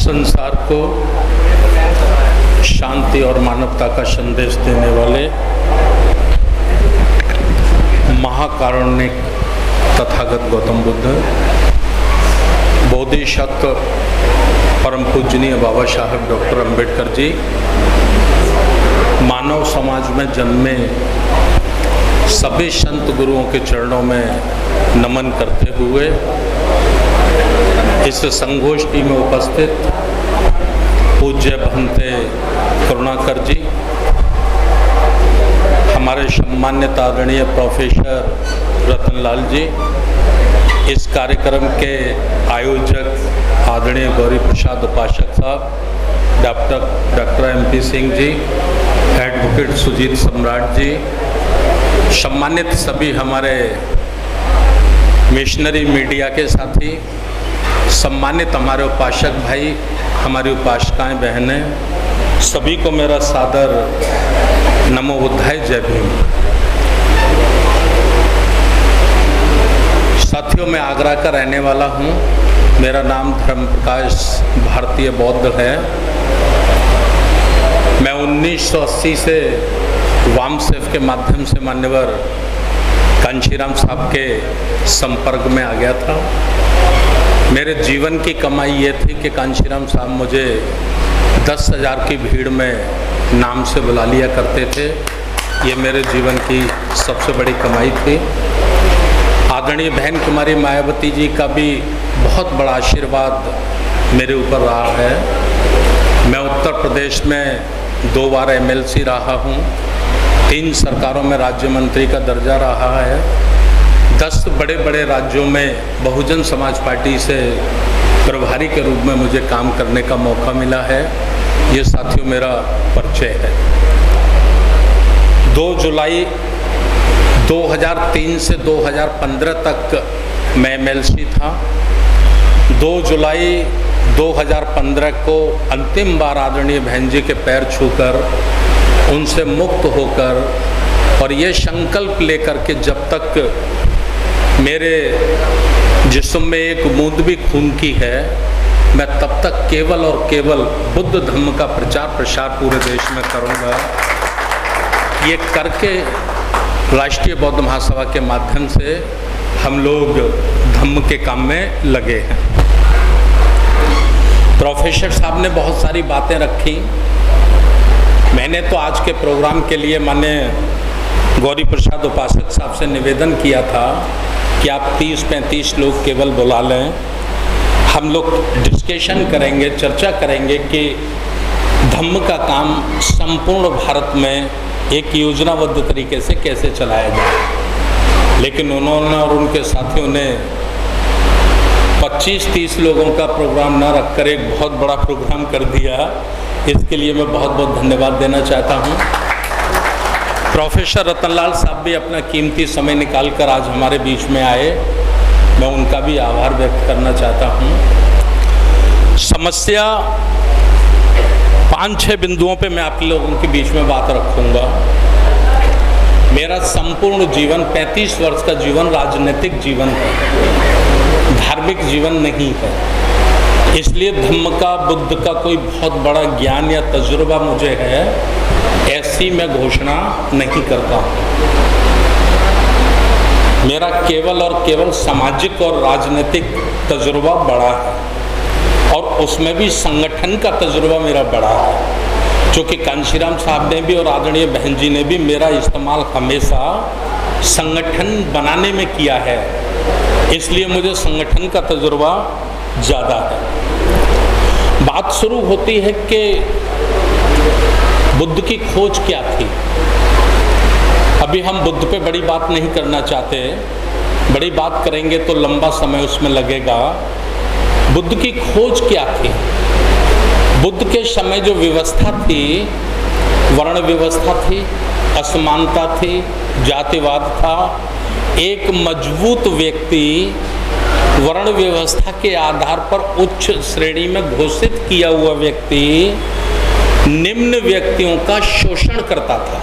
संसार को शांति और मानवता का संदेश देने वाले महाकारुणिक तथागत गौतम बुद्ध, बोधिसत्व परम पूजनीय बाबा साहेब डॉक्टर अंबेडकर जी मानव समाज में जन्मे सभी संत गुरुओं के चरणों में नमन करते हुए इस संगोष्ठी में उपस्थित पूज्य भंते करुणाकर जी, हमारे सम्मानित आदरणीय प्रोफेसर रतनलाल जी, इस कार्यक्रम के आयोजक आदरणीय गौरी प्रसाद उपासक साहब, doctor MP Singh ji, advocate Sujit सम्राट जी, सम्मानित सभी हमारे मिशनरी मीडिया के साथी, सम्मानित हमारे उपासक भाई, हमारी उपासकाएं बहनें, सभी को मेरा सादर नमो बुद्धाय, जय भीम। साथियों, मैं आगरा का रहने वाला हूं। मेरा नाम धर्म प्रकाश भारतीय बौद्ध है। मैं 1980 से वामसेफ के माध्यम से मान्यवर कांशीराम साहब के संपर्क में आ गया था। मेरे जीवन की कमाई ये थी कि कांशीराम साहब मुझे 10,000 की भीड़ में नाम से बुला लिया करते थे। ये मेरे जीवन की सबसे बड़ी कमाई थी। आदरणीय बहन कुमारी मायावती जी का भी बहुत बड़ा आशीर्वाद मेरे ऊपर रहा है। मैं उत्तर प्रदेश में 2 बार MLC रहा हूँ, 3 सरकारों में राज्य मंत्री का दर्जा रहा है, 10 बड़े बड़े राज्यों में बहुजन समाज पार्टी से प्रभारी के रूप में मुझे काम करने का मौका मिला है। ये साथियों मेरा परिचय है। 2 जुलाई 2003 से 2015 तक मैं MLC था। 2 जुलाई 2015 को अंतिम बार आदरणीय बहन जी के पैर छूकर उनसे मुक्त होकर और ये संकल्प लेकर के जब तक मेरे जिस्म में एक बूंद भी खून की है, मैं तब तक केवल और केवल बुद्ध धम्म का प्रचार प्रसार पूरे देश में करूंगा। ये करके राष्ट्रीय बौद्ध महासभा के माध्यम से हम लोग धम्म के काम में लगे हैं। प्रोफेसर साहब ने बहुत सारी बातें रखी। मैंने तो आज के प्रोग्राम के लिए गौरी प्रसाद उपासक साहब से निवेदन किया था कि आप 30-35 लोग केवल बुला लें। हम लोग डिस्कशन करेंगे, चर्चा करेंगे कि धम्म का काम संपूर्ण भारत में एक योजनाबद्ध तरीके से कैसे चलाया जाए। लेकिन उन्होंने और उनके साथियों ने 25-30 लोगों का प्रोग्राम न रखकर एक बहुत बड़ा प्रोग्राम कर दिया। इसके लिए मैं बहुत बहुत धन्यवाद देना चाहता हूँ। प्रोफेसर रतनलाल साहब भी अपना कीमती समय निकालकर आज हमारे बीच में आए, मैं उनका भी आभार व्यक्त करना चाहता हूँ। समस्या 5-6 बिंदुओं पे मैं आप लोगों के बीच में बात रखूँगा। मेरा संपूर्ण जीवन 35 वर्ष का जीवन राजनीतिक जीवन है, धार्मिक जीवन नहीं है। इसलिए धम्म का, बुद्ध का कोई बहुत बड़ा ज्ञान या तजुर्बा मुझे है, ऐसी मैं घोषणा नहीं करता हूँ। मेरा केवल और केवल सामाजिक और राजनीतिक तजुर्बा बड़ा है और उसमें भी संगठन का तजुर्बा मेरा बड़ा है, जो कि कांशीराम साहब ने भी और आदरणीय बहन जी ने भी मेरा इस्तेमाल हमेशा संगठन बनाने में किया है। इसलिए मुझे संगठन का तजुर्बा ज़्यादा है। बात शुरू होती है कि बुद्ध की खोज क्या थी। अभी हम बुद्ध पे बड़ी बात नहीं करना चाहते, बड़ी बात करेंगे तो लंबा समय उसमें लगेगा। बुद्ध की खोज क्या थी? बुद्ध के समय जो व्यवस्था थी, वर्ण व्यवस्था थी, असमानता थी, जातिवाद था। एक मजबूत व्यक्ति वर्ण व्यवस्था के आधार पर उच्च श्रेणी में घोषित किया हुआ व्यक्ति निम्न व्यक्तियों का शोषण करता था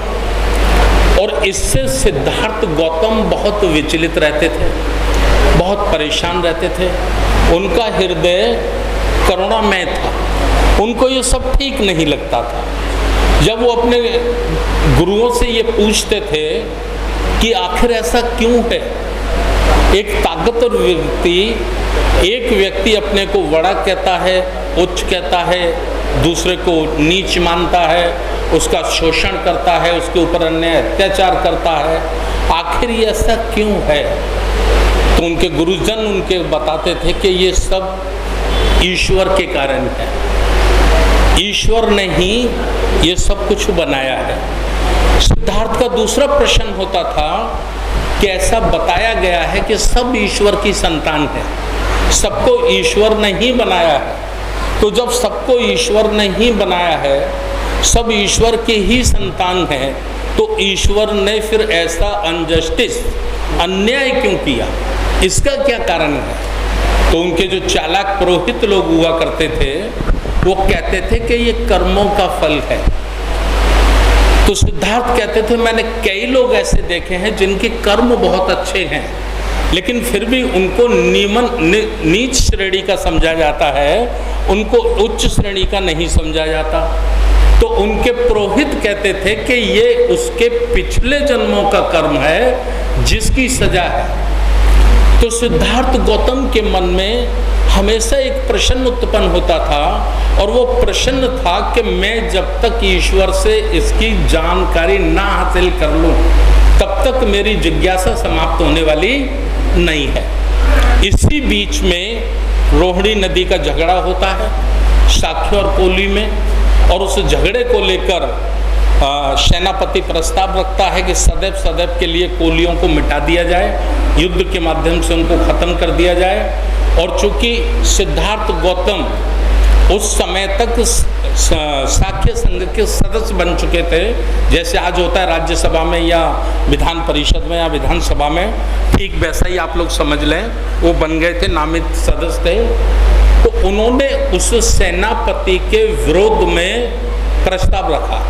और इससे सिद्धार्थ गौतम बहुत विचलित रहते थे, बहुत परेशान रहते थे। उनका हृदय करुणामय था। उनको ये सब ठीक नहीं लगता था। जब वो अपने गुरुओं से ये पूछते थे कि आखिर ऐसा क्यों है, एक ताकतवर व्यक्ति, एक व्यक्ति अपने को बड़ा कहता है, उच्च कहता है, दूसरे को नीच मानता है, उसका शोषण करता है, उसके ऊपर अन्याय अत्याचार करता है, आखिर ये ऐसा क्यों है? तो उनके गुरुजन उनके बताते थे कि ये सब ईश्वर के कारण है, ईश्वर ने ही ये सब कुछ बनाया है। सिद्धार्थ का दूसरा प्रश्न होता था कि ऐसा बताया गया है कि सब ईश्वर की संतान है, सबको ईश्वर ने ही बनाया है। तो जब सबको ईश्वर ने ही बनाया है, सब ईश्वर के ही संतान हैं, तो ईश्वर ने फिर ऐसा अनजस्टिस, अन्याय क्यों किया? इसका क्या कारण है? तो उनके जो चालाक पुरोहित लोग हुआ करते थे, वो कहते थे कि ये कर्मों का फल है। तो सिद्धार्थ कहते थे मैंने कई लोग ऐसे देखे हैं जिनके कर्म बहुत अच्छे हैं, लेकिन फिर भी उनको नीच श्रेणी का समझा जाता है, उनको उच्च श्रेणी का नहीं समझा जाता। तो उनके पुरोहित कहते थे कि ये उसके पिछले जन्मों का कर्म है जिसकी सजा है। तो सिद्धार्थ गौतम के मन में हमेशा एक प्रश्न उत्पन्न होता था, और वो प्रश्न था कि मैं जब तक ईश्वर से इसकी जानकारी ना हासिल कर लूं, तब तक मेरी जिज्ञासा समाप्त होने वाली नहीं है। इसी बीच में रोहिणी नदी का झगड़ा होता है साक्य और कोली में, और उस झगड़े को लेकर सेनापति प्रस्ताव रखता है कि सदैव सदैव के लिए कोलियों को मिटा दिया जाए, युद्ध के माध्यम से उनको खत्म कर दिया जाए। और चूंकि सिद्धार्थ गौतम उस समय तक साक्य संघ के सदस्य बन चुके थे, जैसे आज होता है राज्यसभा में या विधान परिषद में या विधानसभा में, ठीक वैसा ही आप लोग समझ लें, वो बन गए थे, नामित सदस्य थे। तो उन्होंने उस सेनापति के विरोध में प्रस्ताव रखा।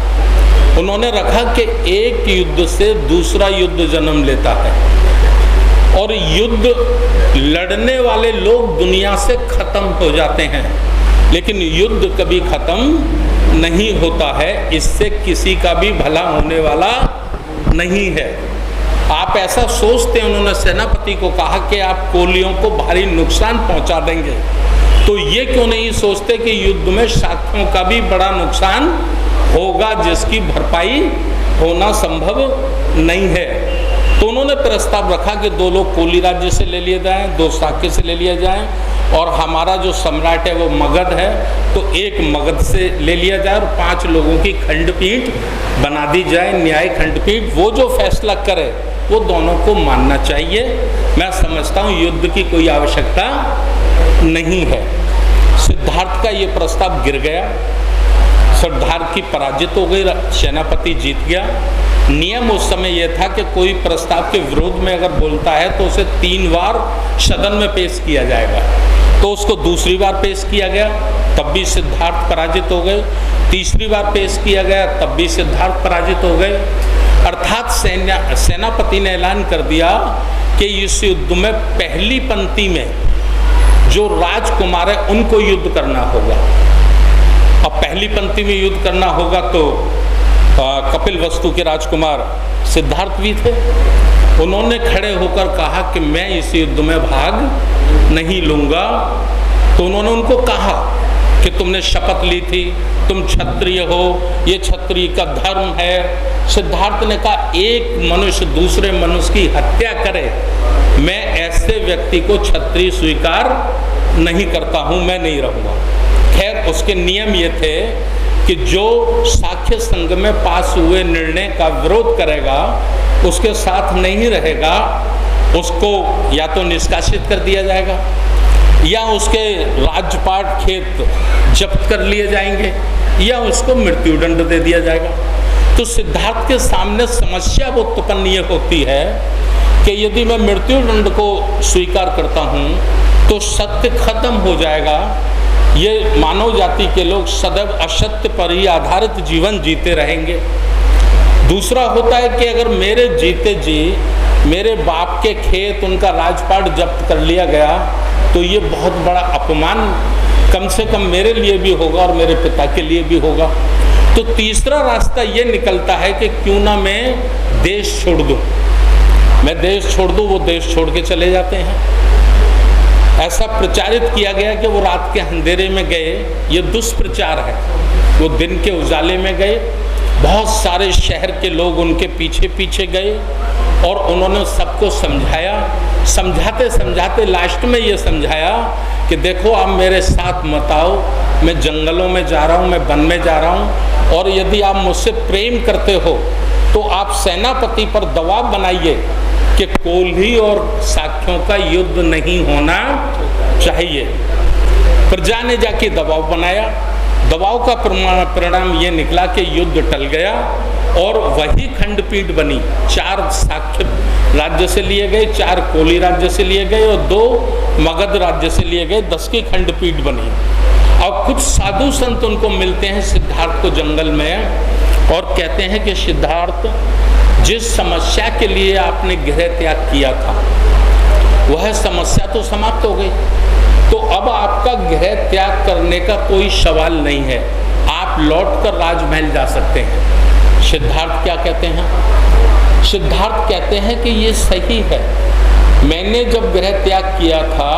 उन्होंने रखा कि एक युद्ध से दूसरा युद्ध जन्म लेता है, और युद्ध लड़ने वाले लोग दुनिया से खत्म हो जाते हैं, लेकिन युद्ध कभी खत्म नहीं होता है, इससे किसी का भी भला होने वाला नहीं है। आप ऐसा सोचते हैं, उन्होंने सेनापति को कहा कि आप कोलियों को भारी नुकसान पहुंचा देंगे, तो ये क्यों नहीं सोचते कि युद्ध में साक्यों का भी बड़ा नुकसान होगा जिसकी भरपाई होना संभव नहीं है। तो उन्होंने प्रस्ताव रखा कि 2 लोग कोली राज्य से ले लिए जाएं, 2 साक्य से ले लिए जाएं, और हमारा जो सम्राट है वो मगध है, तो एक मगध से ले लिया जाए और 5 लोगों की खंडपीठ बना दी जाए, न्याय खंडपीठ। वो जो फैसला करे वो दोनों को मानना चाहिए। मैं समझता हूँ युद्ध की कोई आवश्यकता नहीं है। सिद्धार्थ का ये प्रस्ताव गिर गया, सिद्धार्थ की पराजित हो गई, सेनापति जीत गया। नियम उस समय यह था कि कोई प्रस्ताव के विरोध में अगर बोलता है तो उसे 3 बार सदन में पेश किया जाएगा। तो उसको दूसरी बार पेश किया गया, तब भी सिद्धार्थ पराजित हो गए। तीसरी बार पेश किया गया, तब भी सिद्धार्थ पराजित हो गए। अर्थात सेनापति ने ऐलान कर दिया कि इस युद्ध में पहली पंक्ति में जो राजकुमार है उनको युद्ध करना होगा। अब पहली पंक्ति में युद्ध करना होगा तो कपिल वस्तु के राजकुमार सिद्धार्थ भी थे। उन्होंने खड़े होकर कहा कि मैं इस युद्ध में भाग नहीं लूँगा। तो उन्होंने उनको कहा कि तुमने शपथ ली थी, तुम क्षत्रिय हो, ये क्षत्रिय का धर्म है। सिद्धार्थ ने कहा एक मनुष्य दूसरे मनुष्य की हत्या करे, मैं ऐसे व्यक्ति को क्षत्रिय स्वीकार नहीं करता हूँ, मैं नहीं रहूँगा। खैर उसके नियम ये थे कि जो साक्य संघ में पास हुए निर्णय का विरोध करेगा, उसके साथ नहीं रहेगा, उसको या तो निष्कासित कर दिया जाएगा या उसके राजपाट खेत जब्त कर लिए जाएंगे या उसको मृत्यु दंड दे दिया जाएगा। तो सिद्धार्थ के सामने समस्या वो उत्पन्न ये होती है कि यदि मैं मृत्यु दंड को स्वीकार करता हूँ तो सत्य खत्म हो जाएगा। ये मानव जाति के लोग सदैव असत्य पर ही आधारित जीवन जीते रहेंगे। दूसरा होता है कि अगर मेरे जीते जी मेरे बाप के खेत, उनका राजपाट जब्त कर लिया गया तो ये बहुत बड़ा अपमान कम से कम मेरे लिए भी होगा और मेरे पिता के लिए भी होगा। तो तीसरा रास्ता ये निकलता है कि क्यों ना मैं देश छोड़ दूँ। मैं देश छोड़ दूँ, वो देश छोड़ के चले जाते हैं। ऐसा प्रचारित किया गया कि वो रात के अंधेरे में गए, ये दुष्प्रचार है। वो दिन के उजाले में गए, बहुत सारे शहर के लोग उनके पीछे पीछे गए और उन्होंने सबको समझाया। समझाते समझाते लास्ट में ये समझाया कि देखो आप मेरे साथ मत आओ, मैं जंगलों में जा रहा हूँ, मैं वन में जा रहा हूँ, और यदि आप मुझसे प्रेम करते हो तो आप सेनापति पर दबाव बनाइए कि कोल्ही और साक्यों का युद्ध नहीं होना चाहिए। प्रजा ने जाके दबाव बनाया। दबाव का परिणाम ये निकला कि युद्ध टल गया और वही खंडपीठ बनी। 4 साक्य राज्य से लिए गए, 4 कोली राज्य से लिए गए और 2 मगध राज्य से लिए गए। 10 की खंडपीठ बनी। अब कुछ साधु संत उनको मिलते हैं सिद्धार्थ को जंगल में और कहते हैं कि सिद्धार्थ, जिस समस्या के लिए आपने गृह त्याग किया था वह समस्या तो समाप्त हो गई, तो अब आपका गृह त्याग करने का कोई सवाल नहीं है, आप लौटकर राजमहल जा सकते हैं। सिद्धार्थ क्या कहते हैं? सिद्धार्थ कहते हैं कि ये सही है, मैंने जब गृह त्याग किया था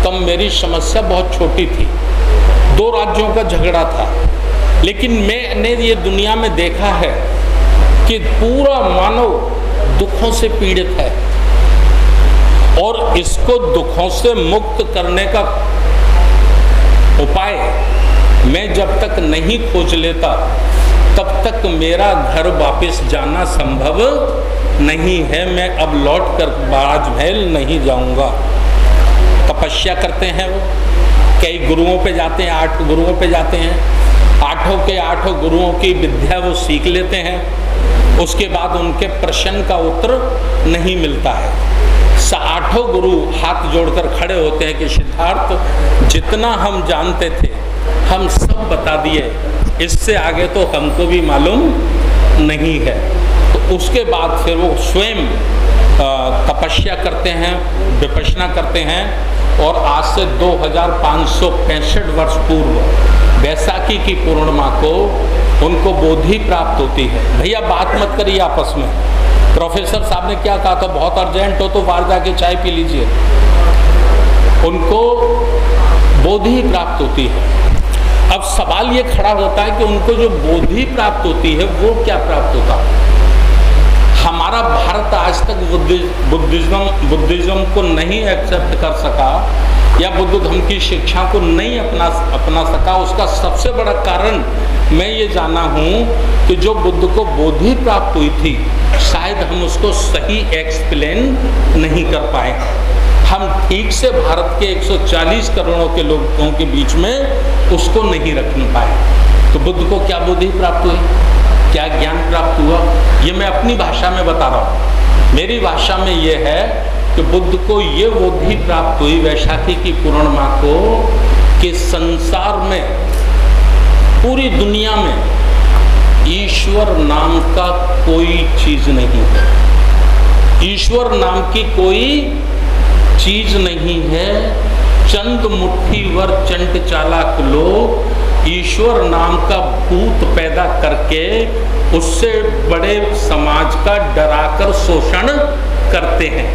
तब मेरी समस्या बहुत छोटी थी, 2 राज्यों का झगड़ा था, लेकिन मैंने ये दुनिया में देखा है कि पूरा मानव दुखों से पीड़ित है और इसको दुखों से मुक्त करने का उपाय मैं जब तक नहीं खोज लेता तब तक मेरा घर वापस जाना संभव नहीं है। मैं अब लौट कर राजमहल नहीं जाऊंगा। तपस्या करते हैं वो, कई गुरुओं पे जाते हैं, 8 गुरुओं पे जाते हैं, 8 के 8 गुरुओं की विद्या वो सीख लेते हैं। उसके बाद उनके प्रश्न का उत्तर नहीं मिलता है। 8 गुरु हाथ जोड़कर खड़े होते हैं कि सिद्धार्थ, जितना हम जानते थे हम सब बता दिए, इससे आगे तो हमको भी मालूम नहीं है। तो उसके बाद फिर वो स्वयं तपस्या करते हैं, विपश्यना करते हैं और आज से 2565 वर्ष पूर्व बैसाखी की पूर्णिमा को उनको बोधि प्राप्त होती है। भैया बात मत करिए आपस में, प्रोफेसर साहब ने क्या कहा था, बहुत अर्जेंट हो तो बाहर जाके चाय पी लीजिए। उनको बोधि प्राप्त होती है। अब सवाल ये खड़ा होता है कि उनको जो बोधि प्राप्त होती है वो क्या प्राप्त होता है? हमारा भारत आज तक बुद्धिज्म को नहीं एक्सेप्ट कर सका या बुद्ध धर्म की शिक्षा को नहीं अपना सका। उसका सबसे बड़ा कारण मैं ये जाना हूँ कि जो बुद्ध को बोधि प्राप्त हुई थी शायद हम उसको सही एक्सप्लेन नहीं कर पाए। हम ठीक से भारत के 140 करोड़ों के लोगों के बीच में उसको नहीं रख पाए। तो बुद्ध को क्या बोधि प्राप्त हुई, क्या ज्ञान प्राप्त हुआ, ये मैं अपनी भाषा में बता रहा हूँ। मेरी भाषा में ये है कि बुद्ध को ये बोधि प्राप्त हुई वैशाखी की पूर्णिमा को कि संसार में, पूरी दुनिया में ईश्वर नाम का कोई चीज नहीं है। ईश्वर नाम की कोई चीज नहीं है। चंद मुट्ठी वर चंट चालाक लोग ईश्वर नाम का भूत पैदा करके उससे बड़े समाज का डराकर शोषण करते हैं।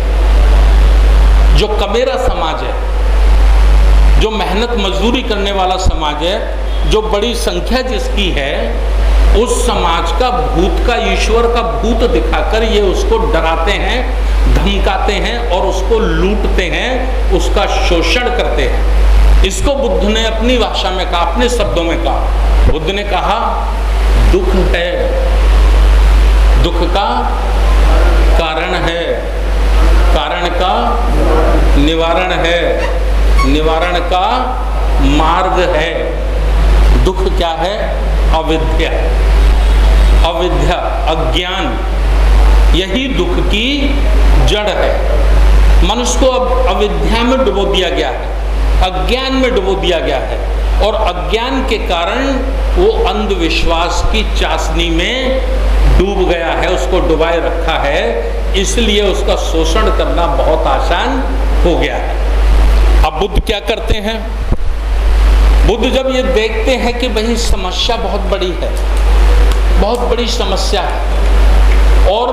जो कमेरा समाज है, जो मेहनत मजदूरी करने वाला समाज है, जो बड़ी संख्या जिसकी है, उस समाज का भूत का, ईश्वर का भूत दिखाकर ये उसको डराते हैं, धमकाते हैं और उसको लूटते हैं, उसका शोषण करते हैं। इसको बुद्ध ने अपनी भाषा में कहा, अपने शब्दों में कहा। बुद्ध ने कहा दुख है, दुख का कारण है, कारण का निवारण है, निवारण का मार्ग है। दुख क्या है? अविद्या, अविद्या, अज्ञान, यही दुख की जड़ है। मनुष्य को अब अविद्या में डुबो दिया गया है, अज्ञान में डुबो दिया गया है और अज्ञान के कारण वो अंधविश्वास की चाशनी में डूब गया है, उसको डुबाए रखा है, इसलिए उसका शोषण करना बहुत आसान हो गया है। अब बुद्ध क्या करते हैं? बुद्ध जब ये देखते हैं कि भाई समस्या बहुत बड़ी है, बहुत बड़ी समस्या है, और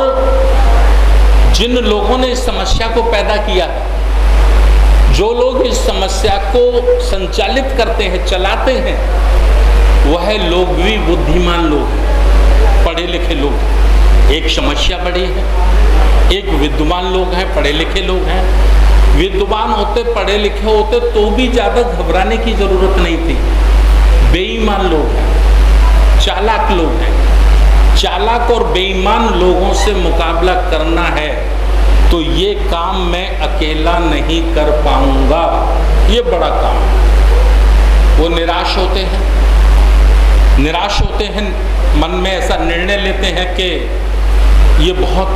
जिन लोगों ने इस समस्या को पैदा किया है, जो लोग इस समस्या को संचालित करते हैं, चलाते हैं, वह लोग भी बुद्धिमान लोग हैं, पढ़े लिखे लोग हैं। एक समस्या बड़ी है, एक विद्वान लोग हैं, पढ़े लिखे लोग हैं। विद्वान होते, पढ़े लिखे होते तो भी ज़्यादा घबराने की ज़रूरत नहीं थी। बेईमान लोग हैं, चालाक लोग हैं। चालाक और बेईमान लोगों से मुकाबला करना है तो ये काम मैं अकेला नहीं कर पाऊंगा, ये बड़ा काम है। वो निराश होते हैं, मन में ऐसा निर्णय लेते हैं कि ये बहुत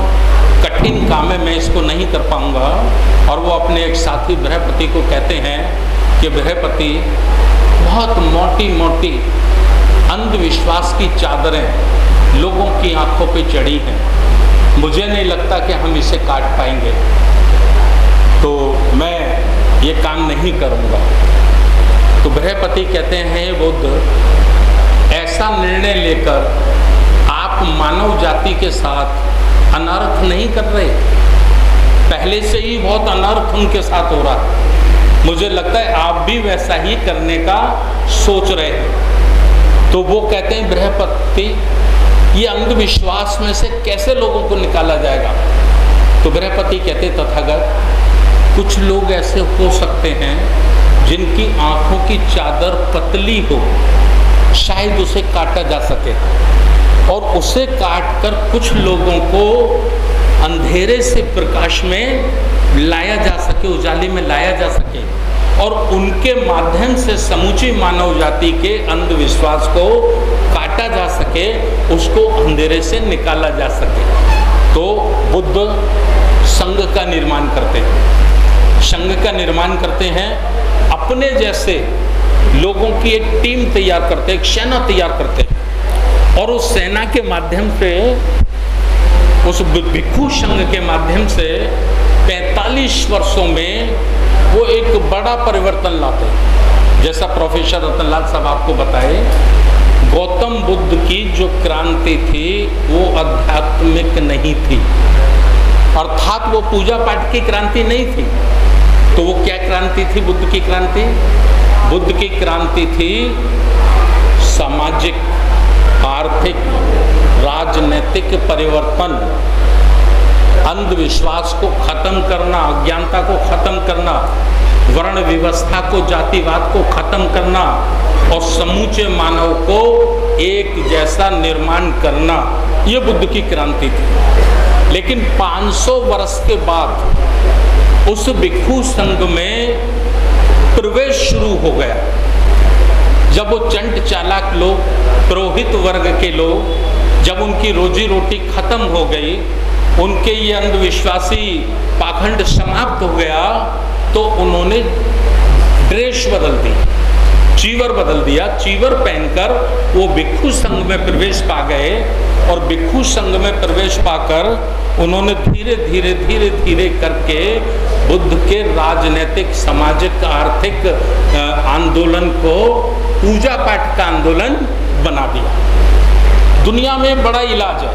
कठिन काम है, मैं इसको नहीं कर पाऊंगा। और वो अपने एक साथी बृहस्पति को कहते हैं कि बृहस्पति, बहुत मोटी मोटी अंधविश्वास की चादरें लोगों की आंखों पे चढ़ी हैं, मुझे नहीं लगता कि हम इसे काट पाएंगे, तो मैं ये काम नहीं करूँगा। तो बृहस्पति कहते हैं, बुद्ध, ऐसा निर्णय लेकर आप मानव जाति के साथ अनर्थ नहीं कर रहे, पहले से ही बहुत अनर्थ उनके साथ हो रहा है, मुझे लगता है आप भी वैसा ही करने का सोच रहे हैं। तो वो कहते हैं, बृहस्पति, ये अंधविश्वास में से कैसे लोगों को निकाला जाएगा? तो बृहस्पति कहते, तथागत, कुछ लोग ऐसे हो सकते हैं जिनकी आंखों की चादर पतली हो, शायद उसे काटा जा सके, और उसे काटकर कुछ लोगों को अंधेरे से प्रकाश में लाया जा सके, उजाले में लाया जा सके, और उनके माध्यम से समूची मानव जाति के अंधविश्वास को काटा जा सके, उसको अंधेरे से निकाला जा सके। तो बुद्ध संघ का निर्माण करते हैं, संघ का निर्माण करते हैं, अपने जैसे लोगों की एक टीम तैयार करते हैं, एक सेना तैयार करते हैं, और उस सेना के माध्यम से, उस भिक्षु संघ के माध्यम से 45 वर्षों में वो एक बड़ा परिवर्तन लाते हैं। जैसा प्रोफेसर रतनलाल साहब आपको बताए, गौतम बुद्ध की जो क्रांति थी वो आध्यात्मिक नहीं थी, अर्थात वो पूजा पाठ की क्रांति नहीं थी। तो वो क्या क्रांति थी? बुद्ध की क्रांति, बुद्ध की क्रांति थी सामाजिक, आर्थिक, राजनीतिक परिवर्तन, अंधविश्वास को खत्म करना, अज्ञानता को खत्म करना, वर्ण व्यवस्था को, जातिवाद को खत्म करना, और समूचे मानव को एक जैसा निर्माण करना, ये बुद्ध की क्रांति थी। लेकिन 500 वर्ष के बाद उस भिक्षु संघ में प्रवेश शुरू हो गया। जब वो चंट चालाक लोग, पुरोहित वर्ग के लोग, जब उनकी रोजी रोटी खत्म हो गई, उनके ये अंधविश्वासी पाखंड समाप्त हो गया, तो उन्होंने ड्रेस बदल दी, चीवर बदल दिया। चीवर पहनकर वो भिक्षु संघ में प्रवेश पा गए, और भिक्षु संघ में प्रवेश पाकर उन्होंने धीरे धीरे धीरे धीरे करके बुद्ध के राजनीतिक, सामाजिक, आर्थिक आंदोलन को पूजा पाठ का आंदोलन बना दिया। दुनिया में बड़ा इलाज है,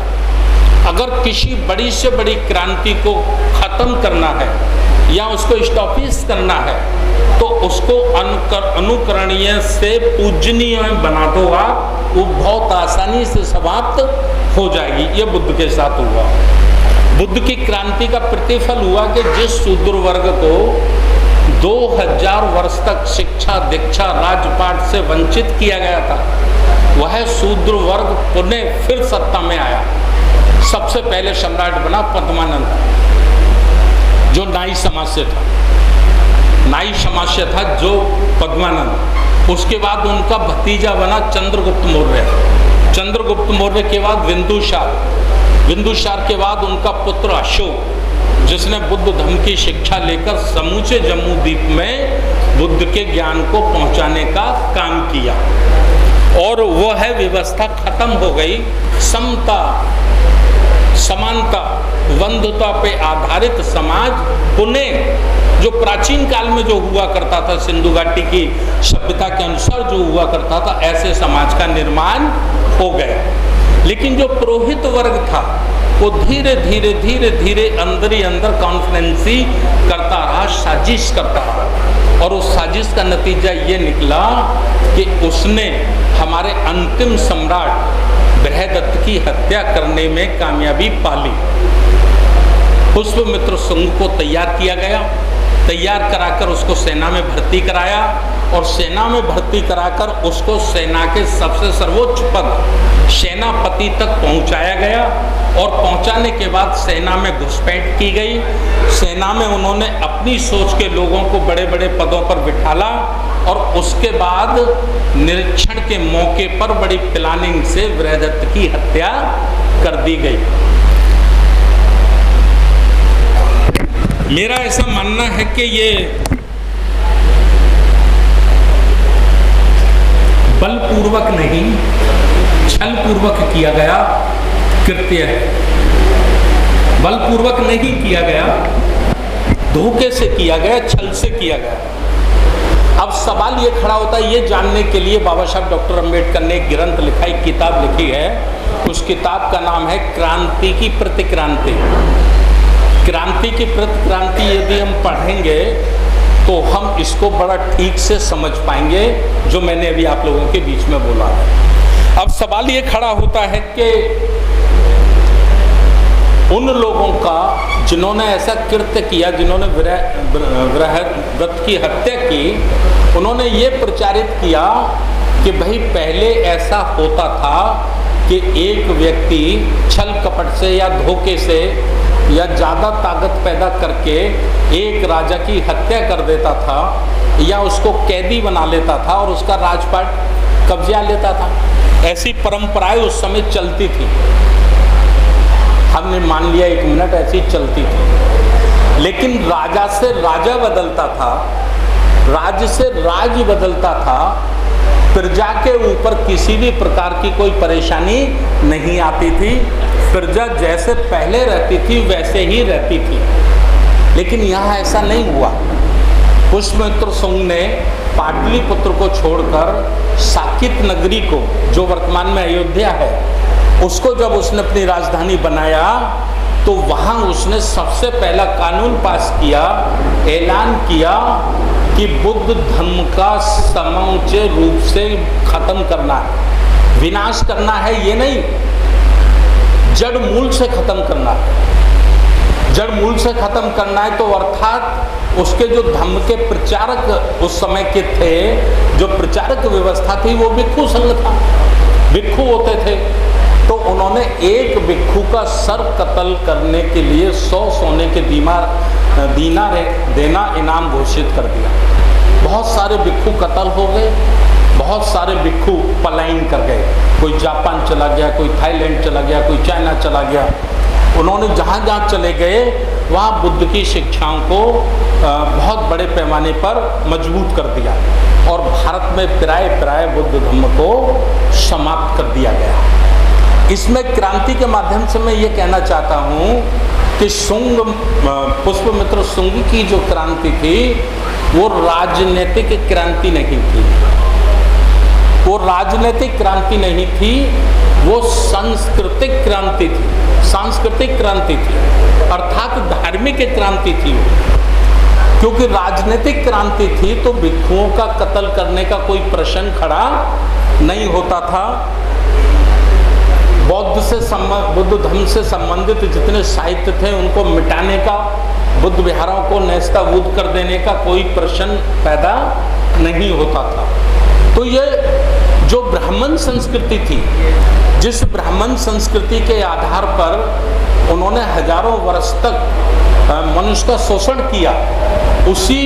अगर किसी बड़ी से बड़ी क्रांति को खत्म करना है या उसको स्टॉपिश करना है, तो उसको अनुकरणीय से पूजनीय बना दो आप, वो बहुत आसानी से समाप्त हो जाएगी। ये बुद्ध के साथ हुआ। बुद्ध की क्रांति का प्रतिफल हुआ कि जिस शूद्र वर्ग को 2000 वर्ष तक शिक्षा, दीक्षा, राजपाट से वंचित किया गया था, वह शूद्र वर्ग पुनः फिर सत्ता में आया। सबसे पहले सम्राट बना पद्मानंद, जो नाई समाज से था, नाई समाज से था जो पद्मानंद। उसके बाद उनका भतीजा बना चंद्रगुप्त मौर्य। चंद्रगुप्त मौर्य के बाद बिंदुसार, बिंदुसार के बाद उनका पुत्र अशोक, जिसने बुद्ध धर्म की शिक्षा लेकर समूचे जम्मू द्वीप में बुद्ध के ज्ञान को पहुंचाने का काम किया। और वह व्यवस्था खत्म हो गई। समता, समानता, बंधुता पे आधारित समाज पुनः जो प्राचीन काल में जो हुआ करता था, सिंधु घाटी की सभ्यता के अनुसार जो जो हुआ करता था ऐसे समाज का निर्माण हो गया। लेकिन जो पुरोहित वर्ग था वो धीरे धीरे धीरे धीरे अंदर ही अंदर कॉन्फ्रेंसी करता रहा, साजिश करता रहा, और उस साजिश का नतीजा ये निकला कि उसने हमारे अंतिम सम्राट बृहदत्त की हत्या करने में कामयाबी पा ली। पुष्पमित्र शुंग को तैयार किया गया, तैयार कराकर उसको सेना में भर्ती कराया, और सेना में भर्ती कराकर उसको सेना के सबसे सर्वोच्च पद सेनापति तक पहुंचाया गया, और पहुंचाने के बाद सेना में घुसपैठ की गई। सेना में उन्होंने अपनी सोच के लोगों को बड़े बड़े पदों पर बिठाला, और उसके बाद निरीक्षण के मौके पर बड़ी प्लानिंग से बृहदत्त की हत्या कर दी गई। मेरा ऐसा मानना है कि ये बलपूर्वक नहीं, छलपूर्वक किया गया कृत्य है। बलपूर्वक नहीं किया गया, धोखे से किया गया, छल से किया गया। अब सवाल ये खड़ा होता है, ये जानने के लिए बाबा साहब डॉक्टर अम्बेडकर ने एक ग्रंथ लिखा, एक किताब लिखी है। उस किताब का नाम है क्रांति की प्रतिक्रांति। क्रांति की प्रतिक्रांति यदि हम पढ़ेंगे तो हम इसको बड़ा ठीक से समझ पाएंगे, जो मैंने अभी आप लोगों के बीच में बोला है। अब सवाल ये खड़ा होता है कि उन लोगों का जिन्होंने ऐसा कृत्य किया, जिन्होंने बृहदत्त की हत्या की, उन्होंने ये प्रचारित किया कि भाई पहले ऐसा होता था कि एक व्यक्ति छल कपट से या धोखे से या ज़्यादा ताकत पैदा करके एक राजा की हत्या कर देता था, या उसको कैदी बना लेता था और उसका राजपाट कब्जा लेता था। ऐसी परंपराएं उस समय चलती थी। हमने मान लिया एक मिनट ऐसी चलती थी, लेकिन राजा से राजा बदलता था, राज्य से राज्य बदलता था, प्रजा के ऊपर किसी भी प्रकार की कोई परेशानी नहीं आती थी। प्रजा जैसे पहले रहती थी वैसे ही रहती थी। लेकिन यहाँ ऐसा नहीं हुआ। पुष्पमित्र शुंग ने पाटलिपुत्र को छोड़कर साकेत नगरी को, जो वर्तमान में अयोध्या है, उसको जब उसने अपनी राजधानी बनाया तो वहाँ उसने सबसे पहला कानून पास किया, ऐलान किया कि बुद्ध धर्म का समूचे रूप से खत्म करना है, विनाश करना है। ये नहीं, जड़ मूल से खत्म करना है। जड़ मूल से खत्म करना है तो अर्थात उसके जो धर्म के प्रचारक उस समय के थे, जो प्रचारक व्यवस्था थी, वो भिक्षु संघ था, भिक्षु होते थे। तो उन्होंने एक भिक्षु का सर कत्ल करने के लिए 100 सोने के दीनार देना इनाम घोषित कर दिया। बहुत सारे भिक्षु कत्ल हो गए, बहुत सारे भिक्षु पलायन कर गए। कोई जापान चला गया, कोई थाईलैंड चला गया, कोई चाइना चला गया। उन्होंने जहाँ जहाँ चले गए वहाँ बुद्ध की शिक्षाओं को बहुत बड़े पैमाने पर मजबूत कर दिया, और भारत में प्राय बुद्ध धर्म को समाप्त कर दिया गया। इसमें क्रांति के माध्यम से मैं ये कहना चाहता हूँ कि शुंग, पुष्पमित्र शुंग की जो क्रांति थी वो राजनीतिक क्रांति नहीं थी, वो राजनीतिक क्रांति नहीं थी, वो सांस्कृतिक क्रांति थी। सांस्कृतिक क्रांति थी अर्थात धार्मिक क्रांति थी। क्योंकि राजनीतिक क्रांति थी तो भिक्षुओं का कत्ल करने का कोई प्रश्न खड़ा नहीं होता था। बुद्ध धर्म से संबंधित जितने साहित्य थे उनको मिटाने का, बुद्ध विहारों को नैस्ताभूत कर देने का कोई प्रश्न पैदा नहीं होता था। तो ये जो ब्राह्मण संस्कृति थी, जिस ब्राह्मण संस्कृति के आधार पर उन्होंने हजारों वर्ष तक मनुष्य का शोषण किया, उसी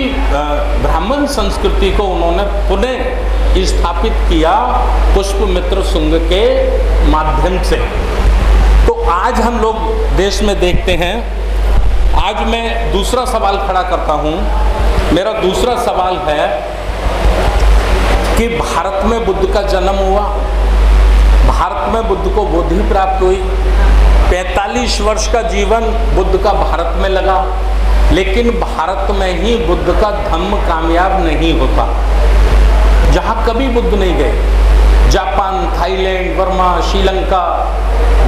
ब्राह्मण संस्कृति को उन्होंने पुनः स्थापित किया पुष्पमित्र शुंग के माध्यम से। तो आज हम लोग देश में देखते हैं, आज मैं दूसरा सवाल खड़ा करता हूँ। मेरा दूसरा सवाल है कि भारत में बुद्ध का जन्म हुआ, भारत में बुद्ध को बुद्धि प्राप्त हुई, 45 वर्ष का जीवन बुद्ध का भारत में लगा, लेकिन भारत में ही बुद्ध का धम्म कामयाब नहीं होता। जहाँ कभी बुद्ध नहीं गए। जापान, थाईलैंड, बर्मा, श्रीलंका,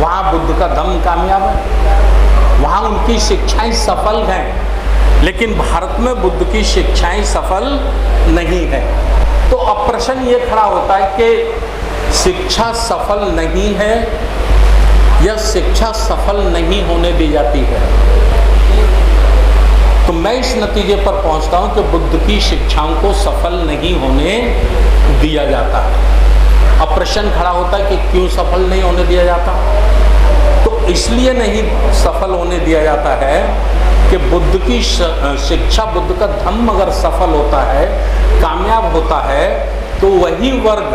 वहाँ बुद्ध का धम्म कामयाब है, वहाँ उनकी शिक्षाएं सफल हैं। लेकिन भारत में बुद्ध की शिक्षाएं सफल नहीं है। तो अब प्रश्न ये खड़ा होता है कि शिक्षा सफल नहीं है या शिक्षा सफल नहीं होने दी जाती है। तो मैं इस नतीजे पर पहुंचता हूं कि बुद्ध की शिक्षाओं को सफल नहीं होने दिया जाता है। अब प्रश्न खड़ा होता है कि क्यों सफल नहीं होने दिया जाता। तो इसलिए नहीं सफल होने दिया जाता है कि बुद्ध की शिक्षा, बुद्ध का धम्म अगर सफल होता है, कामयाब होता है, तो वही वर्ग,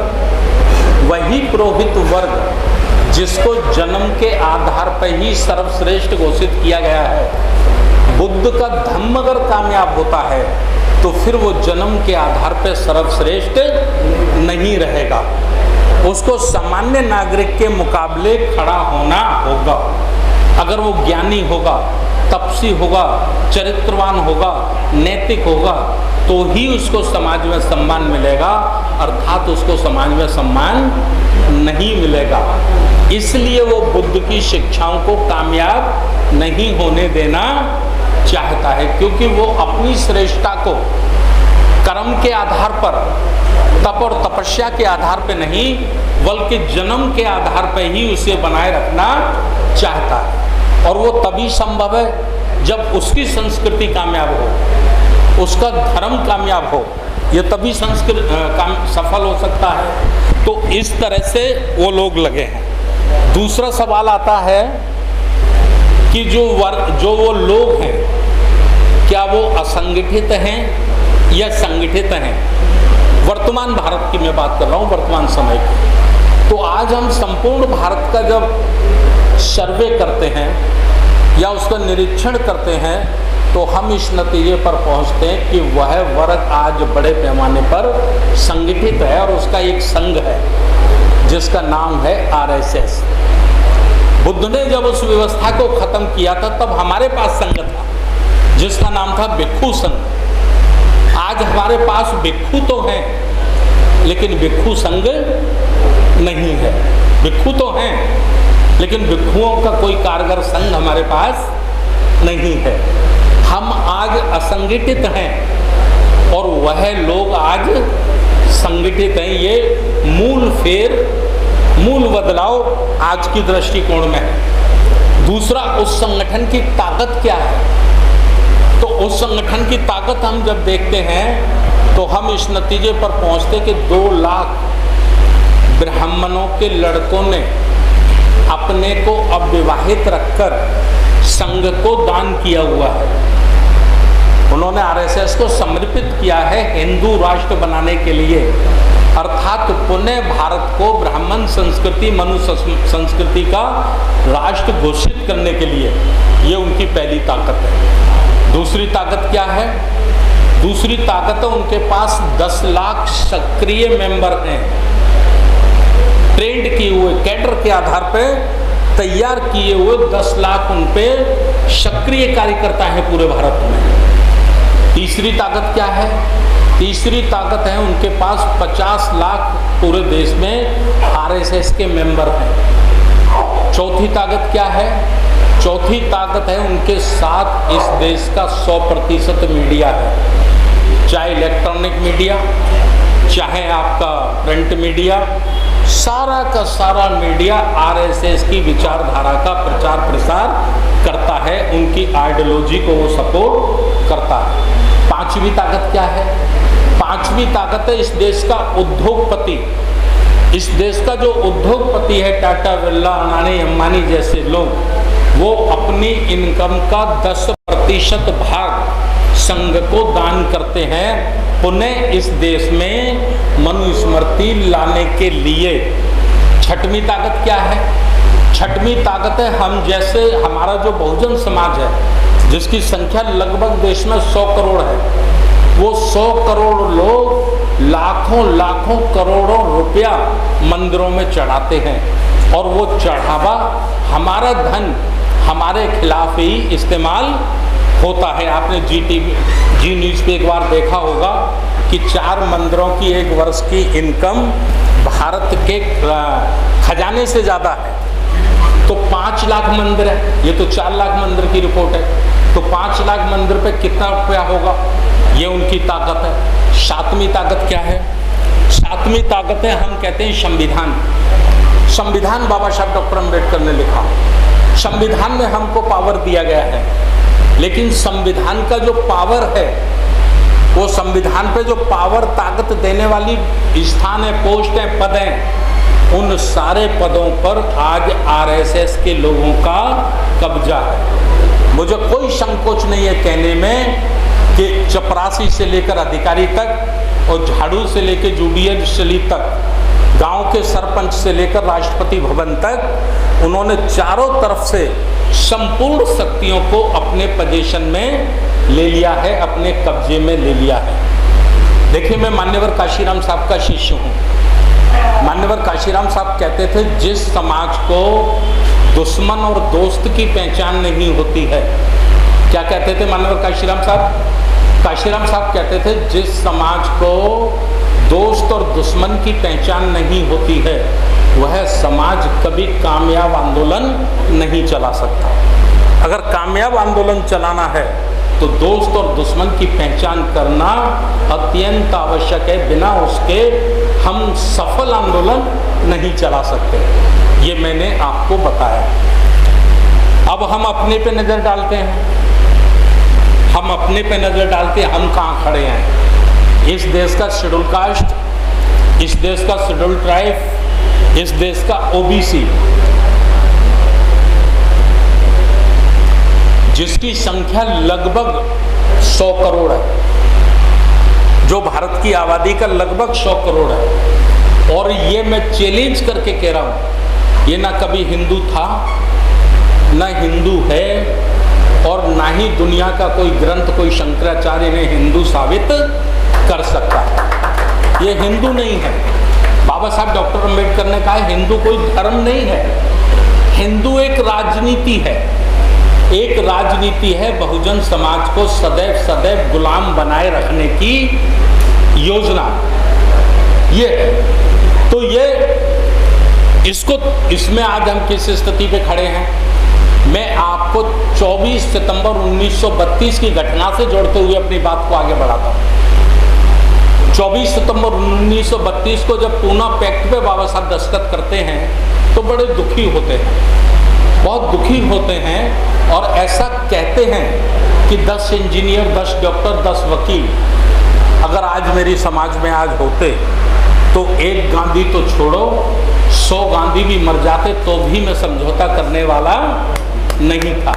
वही पुरोहित वर्ग जिसको जन्म के आधार पर ही सर्वश्रेष्ठ घोषित किया गया है, बुद्ध का धम्म अगर कामयाब होता है तो फिर वो जन्म के आधार पर सर्वश्रेष्ठ नहीं रहेगा। उसको सामान्य नागरिक के मुकाबले खड़ा होना होगा। अगर वो ज्ञानी होगा, तपस्वी होगा, चरित्रवान होगा, नैतिक होगा, तो ही उसको समाज में सम्मान मिलेगा, अर्थात उसको समाज में सम्मान नहीं मिलेगा। इसलिए वो बुद्ध की शिक्षाओं को कामयाब नहीं होने देना चाहता है, क्योंकि वो अपनी श्रेष्ठता को कर्म के आधार पर, तप और तपस्या के आधार पर नहीं, बल्कि जन्म के आधार पर ही उसे बनाए रखना चाहता है। और वो तभी संभव है जब उसकी संस्कृति कामयाब हो, उसका धर्म कामयाब हो, ये तभी सफल हो सकता है। तो इस तरह से वो लोग लगे हैं। दूसरा सवाल आता है कि जो वो लोग हैं, क्या वो असंगठित हैं या संगठित हैं। वर्तमान भारत की मैं बात कर रहा हूँ, वर्तमान समय की। तो आज हम संपूर्ण भारत का जब सर्वे करते हैं या उसका निरीक्षण करते हैं, तो हम इस नतीजे पर पहुँचते हैं कि वह वर्ग आज बड़े पैमाने पर संगठित है और उसका एक संघ है जिसका नाम है आरएसएस। बुद्ध ने जब उस व्यवस्था को खत्म किया था, तब हमारे पास संघ था जिसका नाम था भिक्षु संघ। आज हमारे पास भिक्षु तो हैं, लेकिन भिक्षु संघ नहीं है। भिक्षु तो हैं, लेकिन भिक्षुओं का कोई कारगर संघ हमारे पास नहीं है। हम आज असंगठित हैं और वह लोग आज संगठित हैं। ये मूल बदलाव आज की दृष्टिकोण में है। दूसरा, उस संगठन की ताकत क्या है। तो उस संगठन की ताकत हम जब देखते हैं तो हम इस नतीजे पर पहुंचते कि 2 लाख ब्राह्मणों के लड़कों ने अपने को अविवाहित रखकर संघ को दान किया हुआ है। उन्होंने आरएसएस को समर्पित किया है हिंदू राष्ट्र बनाने के लिए, अर्थात पुनः भारत को ब्राह्मण संस्कृति, मनु संस्कृति का राष्ट्र घोषित करने के लिए। ये उनकी पहली ताकत है। दूसरी ताकत क्या है। दूसरी ताकत है उनके पास 10 लाख सक्रिय मेंबर हैं, ट्रेंड किए हुए, कैडर के आधार पर तैयार किए हुए 10 लाख उन पे सक्रिय कार्यकर्ता हैं पूरे भारत में। तीसरी ताकत क्या है। तीसरी ताकत है उनके पास 50 लाख पूरे देश में आरएसएस के मेंबर हैं। चौथी ताकत क्या है। चौथी ताकत है उनके साथ इस देश का 100% मीडिया है, चाहे इलेक्ट्रॉनिक मीडिया, चाहे आपका प्रिंट मीडिया, सारा का सारा मीडिया आरएसएस की विचारधारा का प्रचार प्रसार करता है, उनकी आइडियोलॉजी को वो सपोर्ट करता है। पांचवी ताकत क्या है। पांचवी ताकत है इस देश का उद्योगपति। इस देश का जो उद्योगपति है, टाटा, बिरला, अडानी, अंबानी जैसे लोग, वो अपनी इनकम का 10% भाग संघ को दान करते हैं पुनः इस देश में मनुस्मृति लाने के लिए। छठवीं ताकत क्या है। छठवीं ताकत है हम जैसे हमारा जो बहुजन समाज है, जिसकी संख्या लगभग देश में 100 करोड़ है, वो 100 करोड़ लोग लाखों करोड़ों रुपया मंदिरों में चढ़ाते हैं और वो चढ़ावा, हमारा धन हमारे खिलाफ ही इस्तेमाल होता है। आपने जी न्यूज़ पे एक बार देखा होगा कि 4 मंदिरों की एक वर्ष की इनकम भारत के खजाने से ज़्यादा है। तो 5 लाख मंदिर है, ये तो 4 लाख मंदिर की रिपोर्ट है, तो 5 लाख मंदिर पे कितना रुपया होगा, ये उनकी ताकत है। 7वीं ताकत क्या है? 7वीं ताकत है, हम कहते हैं संविधान। संविधान बाबा साहब डॉक्टर अम्बेडकर ने लिखा। संविधान में हमको पावर दिया गया है, लेकिन संविधान का जो पावर है, वो संविधान पे जो पावर ताकत देने वाली स्थान है, पोस्ट है, पद हैं, उन सारे पदों पर आज आरएसएस के लोगों का कब्जा है। मुझे कोई संकोच नहीं है कहने में कि चपरासी से लेकर अधिकारी तक और झाड़ू से लेकर जुडिशियरी तक, गांव के सरपंच से लेकर राष्ट्रपति भवन तक, उन्होंने चारों तरफ से संपूर्ण शक्तियों को अपने पोजीशन में ले लिया है, अपने कब्जे में ले लिया है। देखिए, मैं मान्यवर काशीराम साहब का शिष्य हूँ। मान्यवर काशीराम साहब कहते थे, जिस समाज को दुश्मन और दोस्त की पहचान नहीं होती है, क्या कहते थे मान्यवर काशीराम साहब? काशीराम साहब कहते थे, जिस समाज को दोस्त और दुश्मन की पहचान नहीं होती है, वह समाज कभी कामयाब आंदोलन नहीं चला सकता। अगर कामयाब आंदोलन चलाना है तो दोस्त और दुश्मन की पहचान करना अत्यंत आवश्यक है। बिना उसके हम सफल आंदोलन नहीं चला सकते। ये मैंने आपको बताया। अब हम अपने पे नज़र डालते हैं। हम अपने पे नज़र डालते हैं, हम कहाँ खड़े हैं। इस देश का शेड्यूल कास्ट, इस देश का शेड्यूल ट्राइब, इस देश का ओबीसी, जिसकी संख्या लगभग 100 करोड़ है, जो भारत की आबादी का लगभग 100 करोड़ है। और ये मैं चैलेंज करके कह रहा हूँ, ये ना कभी हिंदू था, ना हिंदू है, और ना ही दुनिया का कोई ग्रंथ, कोई शंकराचार्य ने हिंदू साबित कर सकता है। ये हिंदू नहीं है। बाबा साहब डॉक्टर अम्बेडकर ने कहा, हिंदू कोई धर्म नहीं है, हिंदू एक राजनीति है। एक राजनीति है बहुजन समाज को सदैव सदैव गुलाम बनाए रखने की योजना, ये है। तो ये इसमें आज हम किस स्थिति पे खड़े हैं, मैं आपको 24 सितंबर 1932 की घटना से जोड़ते हुए अपनी बात को आगे बढ़ाता हूँ। 24 सितंबर 1932 को जब पूना पैक्ट पे बाबा साहब दस्तखत करते हैं तो बड़े दुखी होते हैं, बहुत दुखी होते हैं, और ऐसा कहते हैं कि 10 इंजीनियर, 10 डॉक्टर, 10 वकील अगर आज मेरी समाज में आज होते तो एक गांधी तो छोड़ो, 100 गांधी भी मर जाते तो भी मैं समझौता करने वाला नहीं था।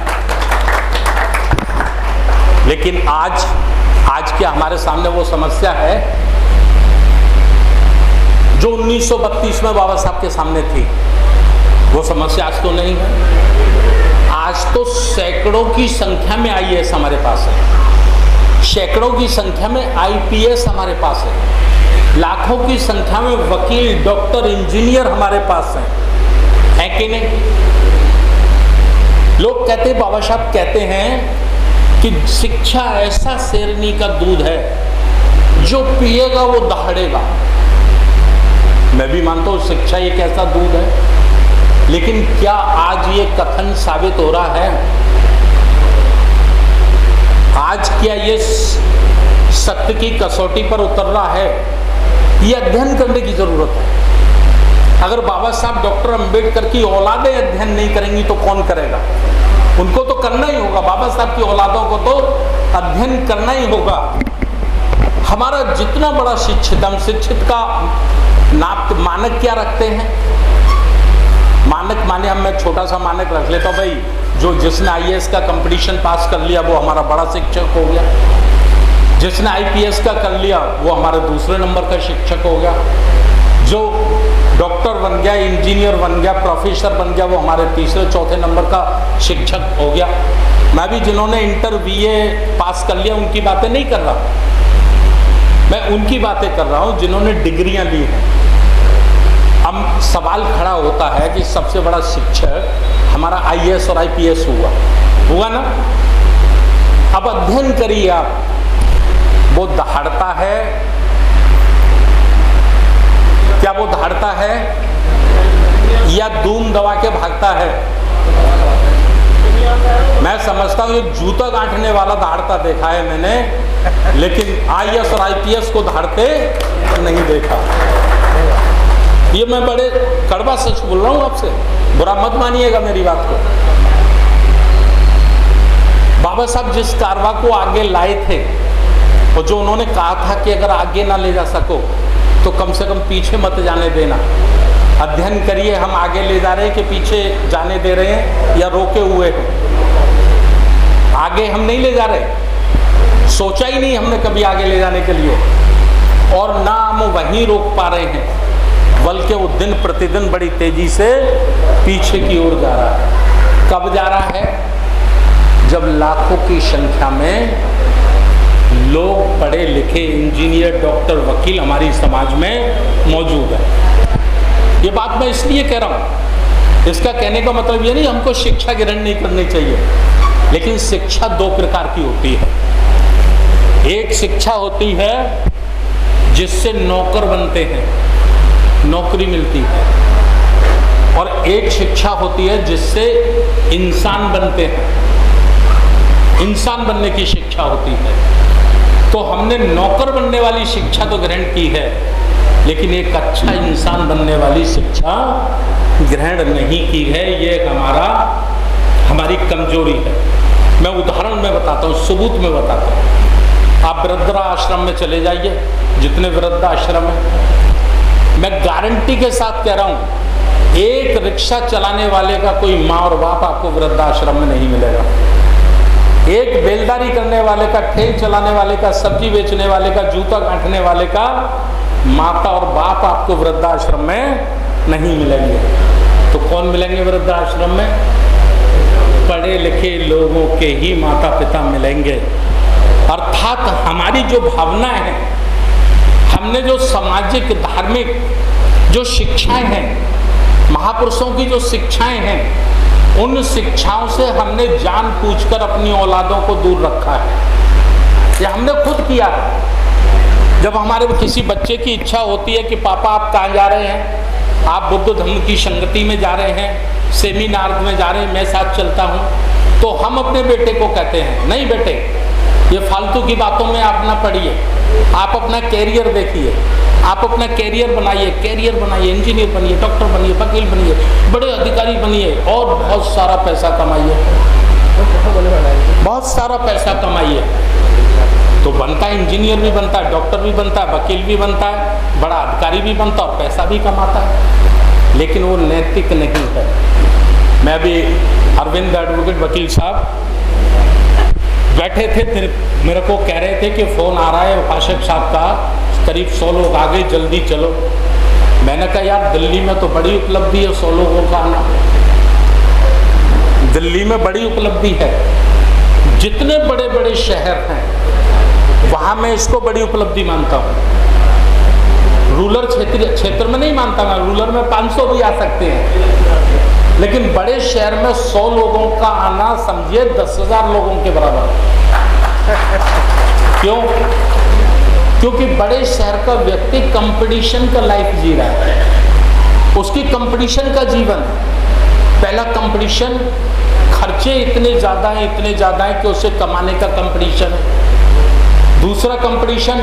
लेकिन आज क्या हमारे सामने वो समस्या है जो 1932 में बाबा साहब के सामने थी, वो समस्या आज तो नहीं है। आज तो सैकड़ों की संख्या में आईएएस हमारे पास है, सैकड़ों की संख्या में आईपीएस हमारे पास है, लाखों की संख्या में वकील, डॉक्टर, इंजीनियर हमारे पास है कि नहीं? लोग कहते हैं, बाबा साहब कहते हैं कि शिक्षा ऐसा शेरनी का दूध है, जो पिएगा वो दहाड़ेगा। मैं भी मानता हूँ शिक्षा एक ऐसा दूध है, लेकिन क्या आज ये कथन साबित हो रहा है? आज क्या ये सत्य की कसौटी पर उतर रहा है? ये अध्ययन करने की जरूरत है। अगर बाबा साहब डॉक्टर अम्बेडकर की औलादें अध्ययन नहीं करेंगी तो कौन करेगा? उनको तो करना ही होगा, बाबा साहब की औलादों को तो अध्ययन करना ही होगा। हमारा जितना बड़ा शिक्षित, हम शिक्षित का मानक क्या रखते हैं? मानक माने हम, मैं छोटा सा मानक रख लेता हूँ भाई, जो जिसने आईएएस का कंपटीशन पास कर लिया वो हमारा बड़ा शिक्षक हो गया, जिसने आईपीएस का कर लिया वो हमारे दूसरे नंबर का शिक्षक हो गया, जो डॉक्टर बन गया, इंजीनियर बन गया, प्रोफेसर बन गया, वो हमारे तीसरे चौथे नंबर का शिक्षक हो गया। मैं भी जिन्होंने इंटर बीए पास कर लिया उनकी बातें नहीं कर रहा, मैं उनकी बातें कर रहा हूँ जिन्होंने डिग्रियां ली हैं। अब सवाल खड़ा होता है कि सबसे बड़ा शिक्षक हमारा आईएएस और आईपीएस हुआ ना? अब अध्ययन करिए आप, वो दहाड़ता है भागता है या धूम दबा के भागता है? मैं समझता हूँ ये जूता गांठने वाला दहाड़ता देखा है मैंने, लेकिन IAS और IPS को दहाड़ते नहीं देखा। ये मैं बड़े कड़वा सच बोल रहा हूँ आपसे, बुरा मत मानिएगा मेरी बात को। बाबा साहब जिस कारवा को आगे लाए थे और जो उन्होंने कहा था कि अगर आगे ना ले जा सको तो कम से कम पीछे मत जाने देना, अध्ययन करिए हम आगे ले जा रहे हैं कि पीछे जाने दे रहे हैं या रोके हुए हैं। आगे हम नहीं ले जा रहे, सोचा ही नहीं हमने कभी आगे ले जाने के लिए, और ना हम वहीं रोक पा रहे हैं, बल्कि वो दिन प्रतिदिन बड़ी तेजी से पीछे की ओर जा रहा है। कब जा रहा है? जब लाखों की संख्या में लोग पढ़े लिखे इंजीनियर, डॉक्टर, वकील हमारी समाज में मौजूद है। ये बात मैं इसलिए कह रहा हूँ, इसका कहने का मतलब ये नहीं हमको शिक्षा ग्रहण नहीं करनी चाहिए, लेकिन शिक्षा दो प्रकार की होती है। एक शिक्षा होती है जिससे नौकर बनते हैं, नौकरी मिलती है, और एक शिक्षा होती है जिससे इंसान बनते हैं, इंसान बनने की शिक्षा होती है। तो हमने नौकर बनने वाली शिक्षा तो ग्रहण की है, लेकिन एक अच्छा इंसान बनने वाली शिक्षा ग्रहण नहीं की है। ये हमारी कमजोरी है। मैं उदाहरण में बताता हूँ, सबूत में बताता हूँ। आप वृद्धाश्रम में चले जाइए, जितने वृद्धाश्रम है, मैं गारंटी के साथ कह रहा हूँ, एक रिक्शा चलाने वाले का कोई माँ और बाप आपको वृद्धाश्रम में नहीं मिलेगा। एक बेलदारी करने वाले का, ठेल चलाने वाले का, सब्जी बेचने वाले का, जूता गांठने वाले का माता और बाप आपको वृद्धाश्रम में नहीं मिलेंगे। तो कौन मिलेंगे वृद्धाश्रम में? पढ़े लिखे लोगों के ही माता पिता मिलेंगे। अर्थात हमारी जो भावना है, हमने जो सामाजिक धार्मिक जो शिक्षाएं हैं, महापुरुषों की जो शिक्षाएं हैं, उन शिक्षाओं से हमने जानबूझकर अपनी औलादों को दूर रखा है। ये हमने खुद किया है। जब हमारे किसी बच्चे की इच्छा होती है कि पापा आप कहाँ जा रहे हैं, आप बुद्ध धर्म की संगति में जा रहे हैं, सेमिनार में जा रहे हैं, मैं साथ चलता हूँ, तो हम अपने बेटे को कहते हैं, नहीं बेटे, ये फालतू की बातों में आप ना पढ़िए, आप अपना कैरियर देखिए, आप अपना कैरियर बनाइए, इंजीनियर बनिए, डॉक्टर बनिए, वकील बनिए, बड़े अधिकारी बनिए और बहुत सारा पैसा कमाइए, बहुत सारा पैसा कमाइए। तो बनता है, इंजीनियर भी बनता है, डॉक्टर भी बनता है, वकील भी बनता है, बड़ा अधिकारी भी बनता है और पैसा भी कमाता है, लेकिन वो नैतिक नहीं है। मैं भी अरविंद एडवोकेट वकील साहब बैठे थे, मेरे को कह रहे थे कि फ़ोन आ रहा है उपासक साहब का, करीब 100 लोग आ गए, जल्दी चलो। मैंने कहा यार दिल्ली में तो बड़ी उपलब्धि है 100 लोगों का आना, दिल्ली में बड़ी उपलब्धि है, जितने बड़े बड़े शहर हैं वहाँ मैं इसको बड़ी उपलब्धि मानता हूँ। रूरल क्षेत्र में नहीं मानता मैं, रूरल में 500 भी आ सकते हैं, लेकिन बड़े शहर में 100 लोगों का आना समझिए 10,000 लोगों के बराबर। क्यों? क्योंकि बड़े शहर का व्यक्ति कंपटीशन का लाइफ जी रहा है, उसकी कंपटीशन का जीवन है। पहला कंपटीशन, खर्चे इतने ज़्यादा हैं कि उसे कमाने का कंपटीशन है। दूसरा कंपटीशन,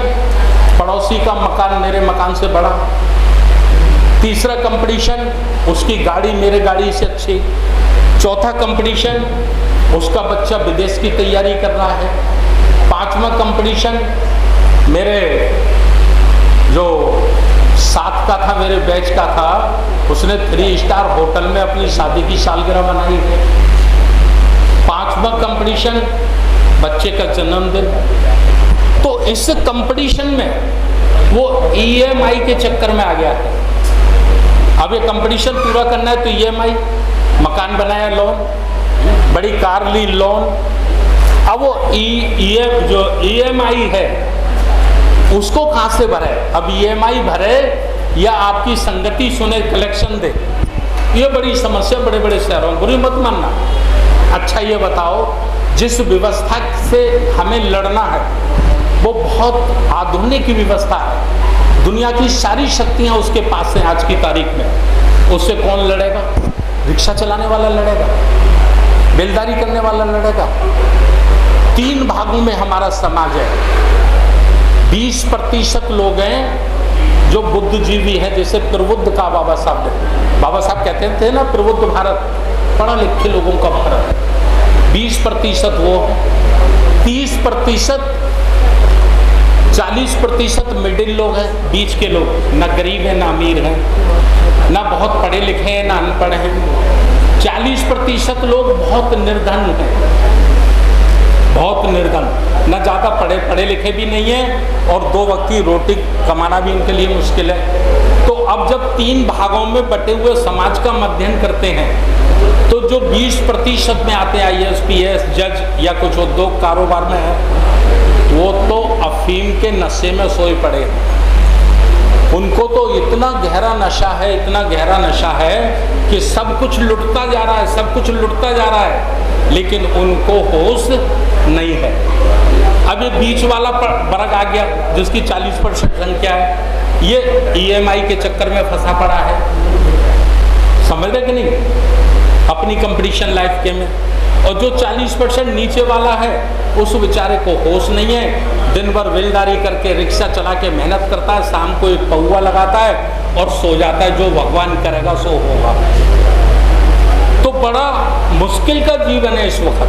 पड़ोसी का मकान मेरे मकान से बड़ा। तीसरा कंपटीशन, उसकी गाड़ी मेरे गाड़ी से अच्छी। चौथा कंपटीशन, उसका बच्चा विदेश की तैयारी कर रहा है। पांचवा कंपटीशन, मेरे जो साथ का था, मेरे बैच का था, उसने 3 स्टार होटल में अपनी शादी की सालगिरह मनाई है। पांचवा कंपटीशन, बच्चे का जन्मदिन। तो इस कंपटीशन में वो EMI के चक्कर में आ गया है। अब ये कंपटीशन पूरा करना है तो EMI, मकान बनाया लोन, बड़ी कार ली लोन। अब वो जो EMI है उसको कहाँ से भरे? अब EMI भरे या आपकी संगति सुने कलेक्शन दे? ये बड़ी समस्या बड़े बड़े शहरों में, बुरी मत मानना। अच्छा ये बताओ, जिस व्यवस्था से हमें लड़ना है वो बहुत आधुनिक व्यवस्था है, दुनिया की सारी शक्तियां उसके पास हैं आज की तारीख में। उससे कौन लड़ेगा? रिक्शा चलाने वाला लड़ेगा, बेलदारी करने वाला लड़ेगा। 3 भागों में हमारा समाज है। 20% लोग हैं जो बुद्धिजीवी हैं, जैसे प्रबुद्ध का बाबा साहब कहते थे ना, प्रबुद्ध भारत, पढ़ा लिखे लोगों का भारत। 20% वो, 30%, 40% मिडिल लोग हैं, बीच के लोग, ना गरीब हैं ना अमीर हैं, ना बहुत पढ़े लिखे हैं ना अनपढ़ हैं। 40% लोग बहुत निर्धन हैं, बहुत निर्धन, ना ज़्यादा पढ़े लिखे भी नहीं हैं और 2 वक्त की रोटी कमाना भी उनके लिए मुश्किल है। तो अब जब 3 भागों में बटे हुए समाज का अध्ययन करते हैं, तो जो 20% में आते हैं IAS, PS, जज या कुछ उद्योग कारोबार में है, वो तो अफीम के नशे में सोए पड़े हैं। उनको तो इतना गहरा नशा है कि सब कुछ लुटता जा रहा है, लेकिन उनको होश नहीं है। अब ये बीच वाला वर्ग आ गया जिसकी 40% संख्या है, ये EMI के चक्कर में फंसा पड़ा है, समझ रहे कि नहीं, अपनी कंपटीशन लाइफ के में। और जो 40% नीचे वाला है, उस बेचारे को होश नहीं है, दिन भर बेलदारी करके रिक्शा चला के मेहनत करता है, शाम को एक पौवा लगाता है और सो जाता है, जो भगवान करेगा सो होगा। तो बड़ा मुश्किल का जीवन है इस वक्त,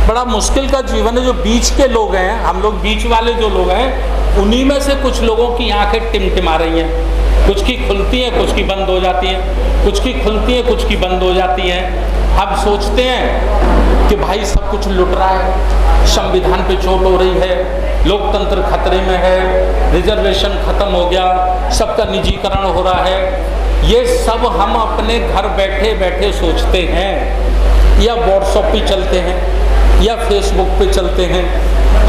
बड़ा मुश्किल का जीवन है। जो बीच के लोग हैं, हम लोग बीच वाले जो लोग हैं, उन्हीं में से कुछ लोगों की आंखें टिमटिमा रही हैं, कुछ की खुलती हैं, कुछ की बंद हो जाती हैं, कुछ की खुलती हैं, कुछ की बंद हो जाती हैं। अब सोचते हैं कि भाई सब कुछ लुट रहा है, संविधान पे चोट हो रही है, लोकतंत्र खतरे में है, रिजर्वेशन खत्म हो गया, सबका निजीकरण हो रहा है। ये सब हम अपने घर बैठे बैठे सोचते हैं, या व्हाट्सएप पे चलते हैं, या फेसबुक पे चलते हैं।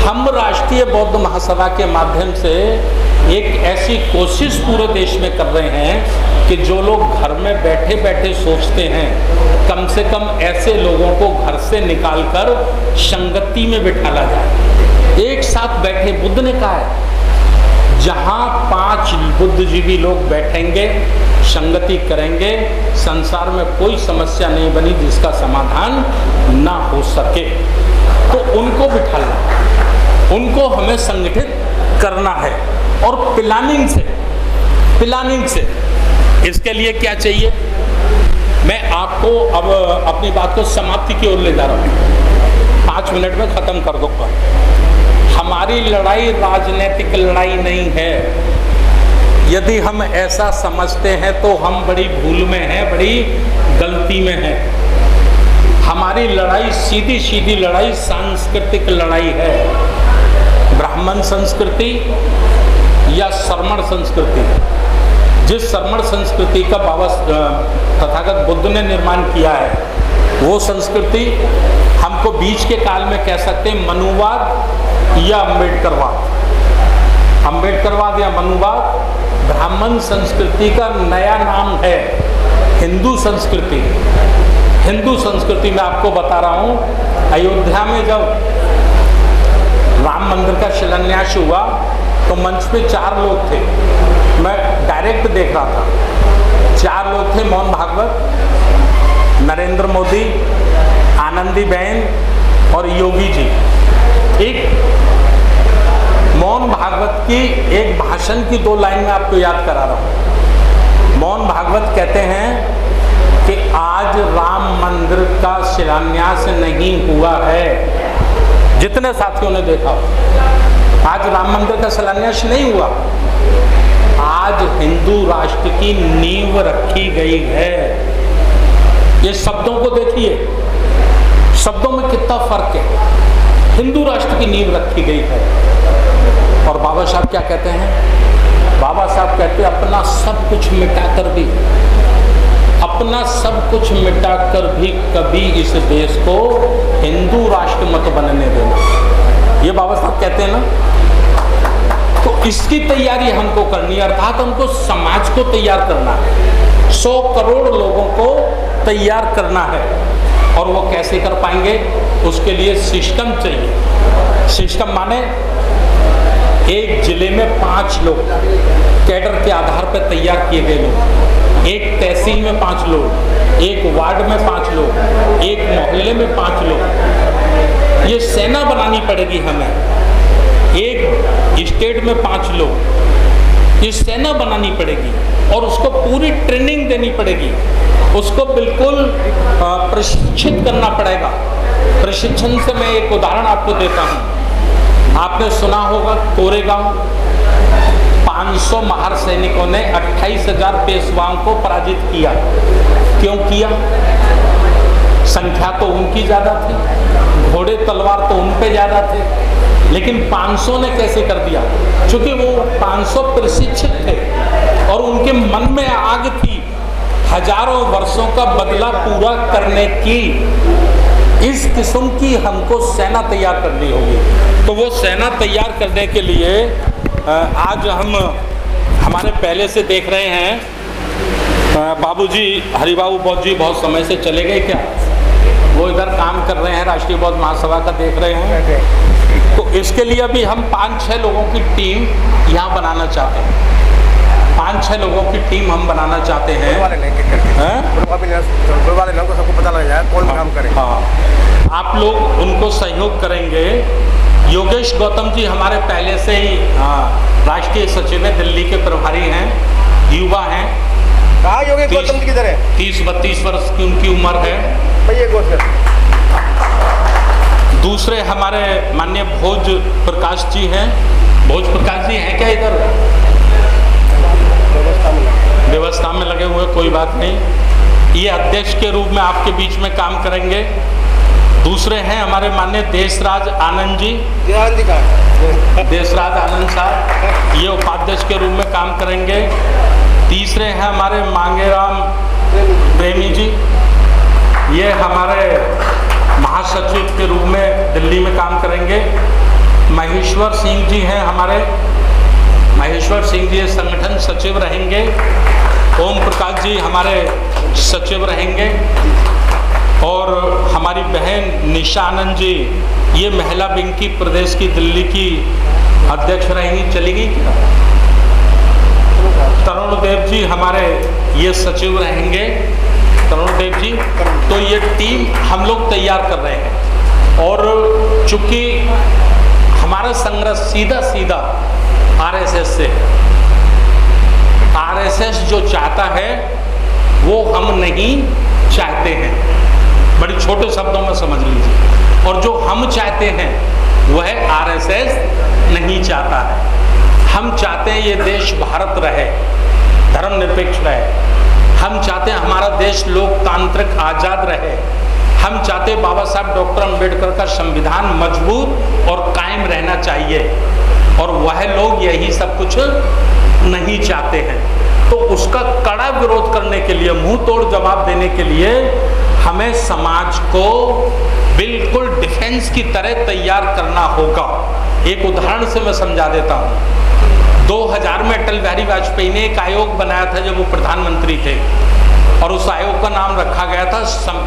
हम राष्ट्रीय बौद्ध महासभा के माध्यम से एक ऐसी कोशिश पूरे देश में कर रहे हैं कि जो लोग घर में बैठे बैठे सोचते हैं, कम से कम ऐसे लोगों को घर से निकालकर संगति में बिठाला जाए। एक साथ बैठे, बुद्ध ने कहा है, जहाँ 5 बुद्धिजीवी लोग बैठेंगे, संगति करेंगे, संसार में कोई समस्या नहीं बनी जिसका समाधान ना हो सके। तो उनको बिठाना, उनको हमें संगठित करना है। और प्लानिंग से इसके लिए क्या चाहिए, मैं आपको अब अपनी बात को समाप्ति की ओर ले जा रहा हूँ, 5 मिनट में ख़त्म कर दूँगा। हमारी लड़ाई राजनीतिक लड़ाई नहीं है। यदि हम ऐसा समझते हैं तो हम बड़ी भूल में हैं, बड़ी गलती में हैं। हमारी लड़ाई सीधी लड़ाई सांस्कृतिक लड़ाई है। ब्राह्मण संस्कृति या श्रमण संस्कृति, जिस श्रमण संस्कृति का बाबा तथागत बुद्ध ने निर्माण किया है, वो संस्कृति हमको बीच के काल में कह सकते हैं मनुवाद या अम्बेडकरवाद या मनुवाद। ब्राह्मण संस्कृति का नया नाम है हिंदू संस्कृति। हिंदू संस्कृति में आपको बता रहा हूँ, अयोध्या में जब राम मंदिर का शिलान्यास हुआ तो मंच पे 4 लोग थे, मैं डायरेक्ट देख रहा था। 4 लोग थे, मोहन भागवत, नरेंद्र मोदी, आनंदीबेन और योगी जी। एक मोहन भागवत की एक भाषण की 2 लाइन में आपको याद करा रहा हूँ। मोहन भागवत कहते हैं कि आज राम मंदिर का शिलान्यास नहीं हुआ है। जितने साथियों ने देखा, आज राम मंदिर का शिलान्यास नहीं हुआ, आज हिंदू राष्ट्र की नींव रखी गई है। ये शब्दों को देखिए, शब्दों में कितना फर्क है। हिंदू राष्ट्र की नींव रखी गई है। और बाबा साहब क्या कहते हैं? बाबा साहब कहते हैं अपना सब कुछ मिटाकर भी कभी इस देश को हिंदू राष्ट्र मत बनने देना। ये बाबा साहब कहते हैं ना। तो इसकी तैयारी हमको करनी है, अर्थात हमको समाज को तैयार करना है, 100 करोड़ लोगों को तैयार करना है। और वो कैसे कर पाएंगे? उसके लिए सिस्टम चाहिए। सिस्टम माने एक जिले में 5 लोग कैडर के आधार पर तैयार किए गए लोग, एक तहसील में 5 लोग, एक वार्ड में 5 लोग, एक मोहल्ले में 5 लोग। ये सेना बनानी पड़ेगी हमें। एक स्टेट में 5 लोग, ये सेना बनानी पड़ेगी और उसको पूरी ट्रेनिंग देनी पड़ेगी, उसको बिल्कुल प्रशिक्षित करना पड़ेगा। प्रशिक्षण से मैं एक उदाहरण आपको देता हूँ। आपने सुना होगा कोरेगांव, 500 महार सैनिकों ने 28,000 पेशवाओं को पराजित किया। क्यों किया? संख्या तो उनकी ज़्यादा थी, घोड़े तलवार तो उन पे ज़्यादा थे, लेकिन 500 ने कैसे कर दिया? क्योंकि वो 500 प्रशिक्षित थे और उनके मन में आग थी हजारों वर्षों का बदला पूरा करने की। इस किस्म की हमको सेना तैयार करनी होगी। तो वो सेना तैयार करने के लिए आज हम हमारे पहले से देख रहे हैं बाबूजी हरिबाबू बौद्ध जी बहुत समय से चले गए क्या? वो इधर काम कर रहे हैं, राष्ट्रीय बौद्ध महासभा का देख रहे हैं। तो इसके लिए भी हम 5-6 लोगों की टीम यहाँ बनाना चाहते हैं। 5-6 लोगों की टीम हम बनाना चाहते हैं। सबको पता लग जाए कौन काम करे। हाँ, आप लोग उनको सहयोग करेंगे। योगेश गौतम जी हमारे पहले से ही राष्ट्रीय सचिव हैं, दिल्ली के प्रभारी हैं, युवा हैं। कहाँ योगेश गौतम जी किधर है? 30-32 वर्ष की उनकी उम्र है। दूसरे हमारे माननीय भोज प्रकाश जी हैं। भोज प्रकाश जी हैं क्या इधर? व्यवस्था में लगे हुए, कोई बात नहीं। ये अध्यक्ष के रूप में आपके बीच में काम करेंगे। दूसरे हैं हमारे माननीय देशराज आनंद जी। देशराज आनंद साहब, ये उपाध्यक्ष के रूप में काम करेंगे। तीसरे हैं हमारे मांगेराम प्रेमी जी, ये हमारे महासचिव के रूप में दिल्ली में काम करेंगे। महेश्वर सिंह जी हैं हमारे, महेश्वर सिंह जी संगठन सचिव रहेंगे। ओम प्रकाश जी हमारे सचिव रहेंगे। और हमारी बहन निशा आनंद जी, ये महिला विंग की प्रदेश की दिल्ली की अध्यक्ष रहेंगी। चली गई क्या? तरुण देव जी हमारे ये सचिव रहेंगे। तरुण देव जी, तो ये टीम हम लोग तैयार कर रहे हैं। और चूंकि हमारा संघर्ष सीधा आरएसएस से, आरएसएस जो चाहता है वो हम नहीं चाहते हैं। बड़े छोटे शब्दों में समझ लीजिए। और जो हम चाहते हैं वह आरएसएस नहीं चाहता है। हम चाहते हैं ये देश भारत रहे, धर्मनिरपेक्ष रहे। हम चाहते हैं हमारा देश लोकतांत्रिक आज़ाद रहे। हम चाहते हैं बाबा साहब डॉक्टर अम्बेडकर का संविधान मजबूत और कायम रहना चाहिए। और वह लोग यही सब कुछ नहीं चाहते हैं। तो उसका कड़ा विरोध करने के लिए, मुंह तोड़ जवाब देने के लिए हमें समाज को बिल्कुल डिफेंस की तरह तैयार करना होगा। एक उदाहरण से मैं समझा देता हूँ। 2000 में अटल बिहारी वाजपेयी ने एक आयोग बनाया था जब वो प्रधानमंत्री थे, और उस आयोग का नाम रखा गया था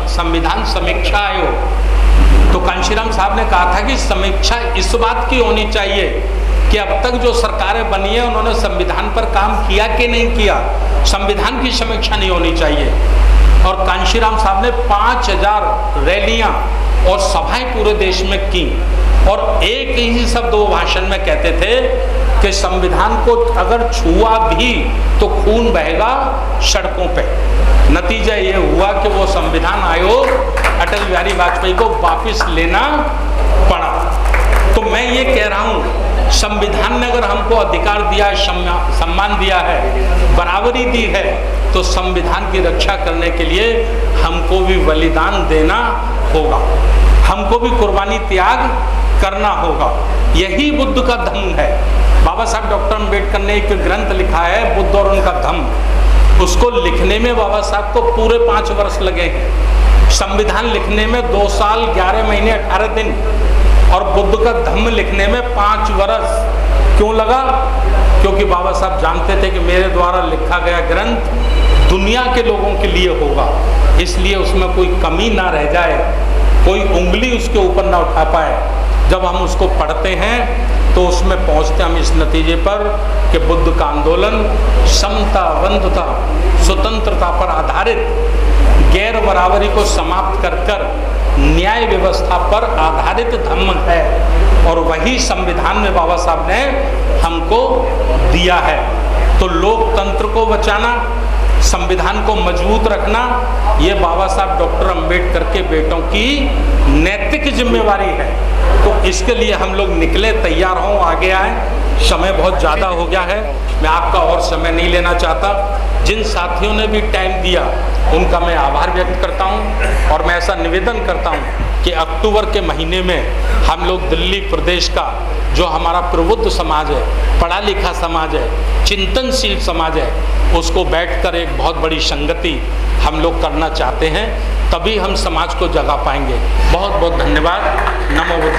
संविधान समीक्षा आयोग। तो कांशीराम साहब ने कहा था कि समीक्षा इस बात की होनी चाहिए कि अब तक जो सरकारें बनी है उन्होंने संविधान पर काम किया कि नहीं किया। संविधान की समीक्षा नहीं होनी चाहिए। और कांशीराम साहब ने 5000 रैलियां और सभाएं पूरे देश में की, और एक ही शब्द वो भाषण में कहते थे कि संविधान को अगर छुआ भी तो खून बहेगा सड़कों पे। नतीजा ये हुआ कि वो संविधान आयोग अटल बिहारी वाजपेयी को वापस लेना पड़ा। तो मैं ये कह रहा हूँ, संविधान ने अगर हमको अधिकार दिया है, सम्मान दिया है, बराबरी दी है, तो संविधान की रक्षा करने के लिए हमको भी बलिदान देना होगा, हमको भी कुर्बानी त्याग करना होगा। यही बुद्ध का धम्म है। बाबा साहब डॉक्टर अम्बेडकर ने एक ग्रंथ लिखा है, बुद्ध और उनका धम्म। उसको लिखने में बाबा साहब को पूरे 5 वर्ष लगे हैं। संविधान लिखने में 2 साल 11 महीने 18 दिन, और बुद्ध का धम्म लिखने में 5 वर्ष। क्यों लगा? क्योंकि बाबा साहब जानते थे कि मेरे द्वारा लिखा गया ग्रंथ दुनिया के लोगों के लिए होगा, इसलिए उसमें कोई कमी ना रह जाए, कोई उंगली उसके ऊपर ना उठा पाए। जब हम उसको पढ़ते हैं तो उसमें पहुंचते हम इस नतीजे पर कि बुद्ध का आंदोलन समता, बंधुता, स्वतंत्रता पर आधारित, गैर बराबरी को समाप्त कर न्याय व्यवस्था पर आधारित धम्म है, और वही संविधान में बाबा साहब ने हमको दिया है। तो लोकतंत्र को बचाना, संविधान को मजबूत रखना, ये बाबा साहब डॉक्टर अंबेडकर के बेटों की नैतिक जिम्मेवारी है। तो इसके लिए हम लोग निकले, तैयार हों, आगे आए। समय बहुत ज़्यादा हो गया है, मैं आपका और समय नहीं लेना चाहता। जिन साथियों ने भी टाइम दिया उनका मैं आभार व्यक्त करता हूं, और मैं ऐसा निवेदन करता हूं कि अक्टूबर के महीने में हम लोग दिल्ली प्रदेश का जो हमारा प्रबुद्ध समाज है, पढ़ा लिखा समाज है, चिंतनशील समाज है, उसको बैठकर एक बहुत बड़ी संगति हम लोग करना चाहते हैं, तभी हम समाज को जगा पाएंगे। बहुत बहुत धन्यवाद। नमो बुद्धाय।